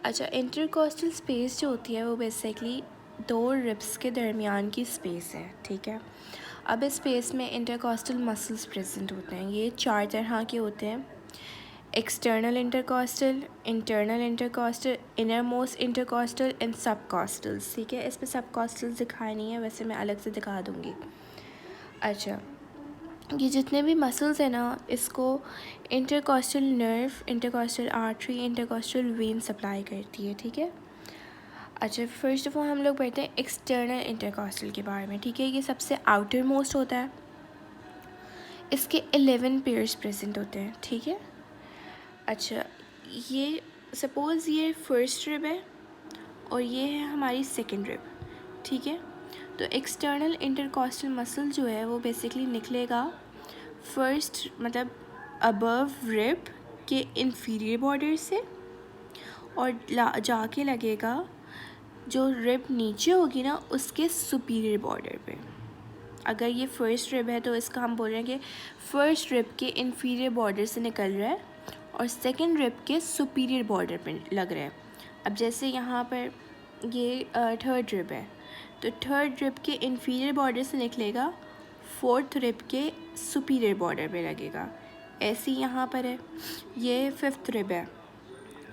अच्छा, intercostal space जो होती है वो बेसिकली दो रिब्स के दरमियान की स्पेस है, ठीक है। अब इस स्पेस में इंटरकॉस्टल मसल्स प्रेजेंट होते हैं। ये 4 तरह के होते हैं: external intercostal, internal intercostal, inner most intercostal and subcostals, ठीक है। इसमें सबकॉस्टल्स दिखाए नहीं है, वैसे मैं अलग से दिखा दूँगी। अच्छा, ये जितने भी मसल्स हैं ना, इसको intercostal nerve, intercostal artery, intercostal when supply करती है, ठीक है। अच्छा, फर्स्ट ऑफ ऑल हम लोग पढ़ते हैं एक्सटर्नल इंटरकॉस्टल के बारे में, ठीक है। ये सबसे आउटर मोस्ट होता है। इसके 11 पेयर्स प्रेजेंट होते हैं, ठीक है। अच्छा, ये सपोज़ ये फर्स्ट रिब है और ये है हमारी सेकेंड रिब, ठीक है। तो एक्सटर्नल इंटरकॉस्टल मसल जो है वो बेसिकली निकलेगा फर्स्ट, मतलब अबव रिब के इंफीरियर बॉर्डर से, और जाके लगेगा जो रिब नीचे होगी ना उसके सुपीरियर बॉर्डर पे। अगर ये फर्स्ट रिब है तो इसका हम बोल रहे हैं कि फर्स्ट रिब के इंफीरियर बॉर्डर से निकल रहा है और सेकंड रिब के सुपीरियर बॉर्डर पे लग रहा है। अब जैसे यहाँ पर ये थर्ड रिब है, तो थर्ड रिब के इंफीरियर बॉर्डर से निकलेगा, फोर्थ रिब के सुपीरियर बॉर्डर पे लगेगा। ऐसे ही यहाँ पर है, ये फिफ्थ रिब है,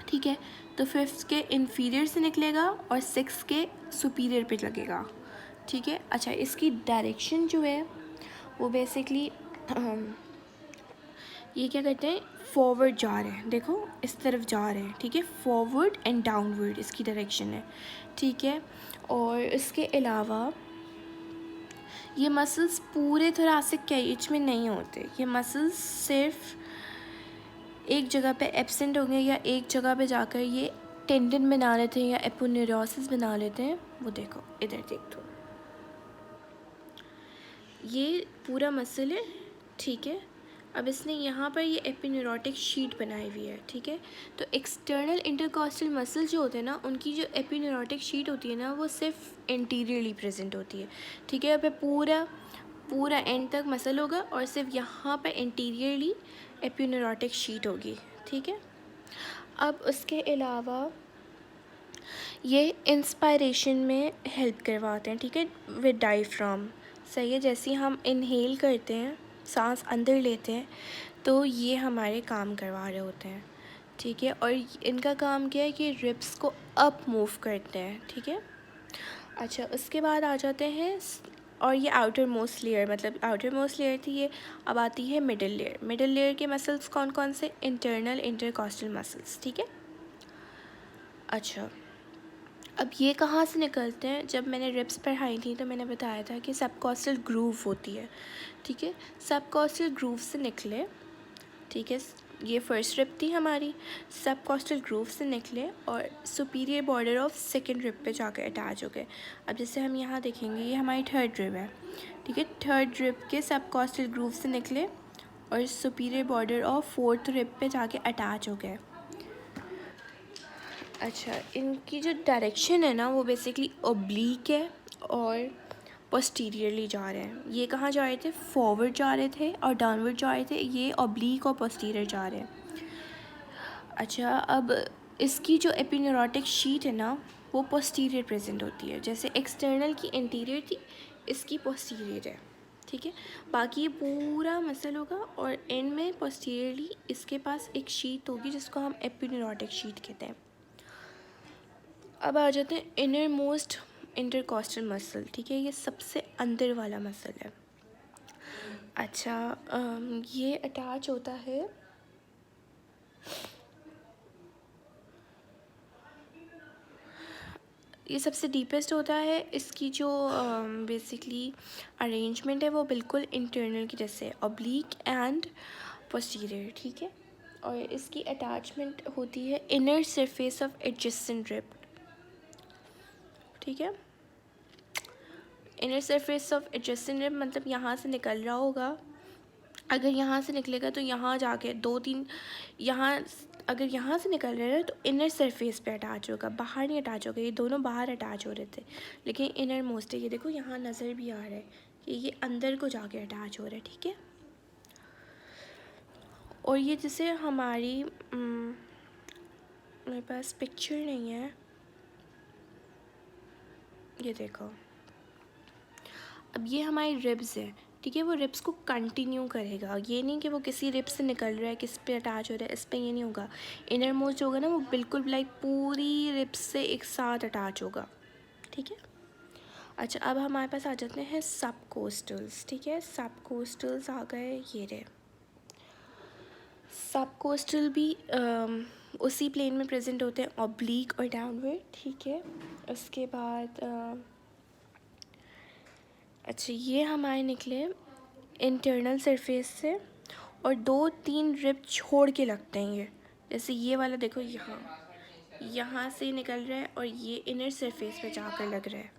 ठीक है। तो फिफ्थ के इंफीरियर से निकलेगा और सिक्स के सुपीरियर पे लगेगा, ठीक है। अच्छा, इसकी डायरेक्शन जो है वो बेसिकली ये क्या करते हैं, फॉरवर्ड जा रहे हैं, देखो इस तरफ जा रहे हैं, ठीक है। फॉरवर्ड एंड डाउनवर्ड इसकी डायरेक्शन है, ठीक है। और इसके अलावा ये मसल्स पूरे थोरासिक कैज में नहीं होते। ये मसल्स सिर्फ एक जगह पे एब्सेंट होंगे या एक जगह पे जाकर ये टेंडन बना लेते हैं या एपोनेरोसिस बना लेते हैं। वो देखो इधर देख दो, ये पूरा मसल है, ठीक है। अब इसने यहाँ पर ये एपिन्यूरोटिक शीट बनाई हुई है, ठीक है। तो एक्सटर्नल इंटरकॉस्टल मसल जो होते हैं ना, उनकी जो एपिन्यूरोटिक शीट होती है ना वो सिर्फ इंटीरियरली प्रेजेंट होती है, ठीक है। अब पूरा पूरा एंड तक मसल होगा और सिर्फ यहाँ पर इंटीरियरली एपिन्यूरोटिक शीट होगी, ठीक है। अब उसके अलावा ये इंस्पायरेशन में हेल्प करवाते हैं, ठीक है, विद डायफ्राम, सही है। जैसे ही हम इनहेल करते हैं, सांस अंदर लेते हैं, तो ये हमारे काम करवा रहे होते हैं, ठीक है। और इनका काम क्या है कि रिब्स को अप मूव करते हैं, ठीक है। अच्छा, उसके बाद आ जाते हैं और ये आउटर मोस्ट लेयर, मतलब आउटर मोस्ट लेयर थी ये। अब आती है मिडिल लेयर। मिडिल लेयर के मसल्स कौन कौन से, इंटरनल इंटरकॉस्टल मसल्स, ठीक है। अच्छा, अब ये कहाँ से निकलते हैं, जब मैंने रिब्स पढ़ाई थी तो मैंने बताया था कि सबकॉस्टल ग्रूव होती है, ठीक है। सबकॉस्टल ग्रूव से निकले, ठीक है। ये फर्स्ट रिब थी हमारी, सबकॉस्टल ग्रूव से निकले और superior border of second rib पे जाकर अटैच हो गए। अब जैसे हम यहाँ देखेंगे, ये हमारी थर्ड रिब है, ठीक है। थर्ड रिब के सबकॉस्टल ग्रूव से निकले और superior border of fourth rib पे जाके अटैच हो गए। अच्छा, इनकी जो डायरेक्शन है ना वो बेसिकली ओब्लीक है और पोस्टीरियरली जा रहे हैं। ये कहाँ जा रहे थे, फॉरवर्ड जा रहे थे और डाउनवर्ड जा रहे थे। ये ओब्लीक और पोस्टीरियर जा रहे हैं। अच्छा, अब इसकी जो एपिन्यूरोटिक शीट है ना वो पोस्टीरियर प्रेजेंट होती है। जैसे एक्सटर्नल की इंटीरियर थी, इसकी पोस्टीरियर है, ठीक है। बाकी ये पूरा मसल होगा और एंड में पोस्टीरियरली इसके पास एक शीट होगी जिसको हम एपिन्यूरोटिक शीट कहते हैं। अब आ जाते हैं इनर मोस्ट इंटरकॉस्टल मसल, ठीक है। ये सबसे अंदर वाला मसल है। अच्छा, ये अटैच होता है ये सबसे डीपेस्ट होता है। इसकी जो बेसिकली अरेंजमेंट है वो बिल्कुल इंटरनल की जैसे ऑब्लीक एंड पोस्टीरियर, ठीक है। और इसकी अटैचमेंट होती है inner surface of adjacent rib, ठीक है। Inner surface of adjacent rib मतलब यहाँ से निकल रहा होगा, अगर यहाँ से निकलेगा तो यहाँ जाके दो तीन, यहाँ अगर यहाँ से निकल रहा है तो इनर सरफेस पे अटैच होगा, बाहर नहीं अटैच होगा। ये दोनों बाहर अटैच हो रहे थे, लेकिन इनर मोस्ट है। ये देखो यहाँ नज़र भी आ रहा है कि ये अंदर को जाके अटैच हो रहा है, ठीक है। और ये जैसे हमारी मेरे पास पिक्चर नहीं है, ये देखो। अब ये हमारी रिब्स है, ठीक है। वो रिब्स को कंटिन्यू करेगा, ये नहीं कि वो किसी रिब्स से निकल रहा है, किस पे अटैच हो रहा है, इस पे ये नहीं होगा। इनर मोस्ट होगा ना, वो बिल्कुल लाइक पूरी रिब्स से एक साथ अटैच होगा, ठीक है। अच्छा, अब हमारे पास आ जाते हैं सब कोस्टल्स, ठीक है। सब कोस्टल्स आ गए, ये रहे। सब कोस्टल भी उसी प्लेन में प्रेजेंट होते हैं, ऑब्लिक और डाउनवर्ड, ठीक है। उसके बाद अच्छा, ये हमारे निकले इंटरनल सरफेस से, और 2-3 रिब छोड़ के लगते हैं ये। जैसे ये वाला देखो, यहाँ से निकल रहा है और ये इनर सरफेस पे जाकर लग रहा है,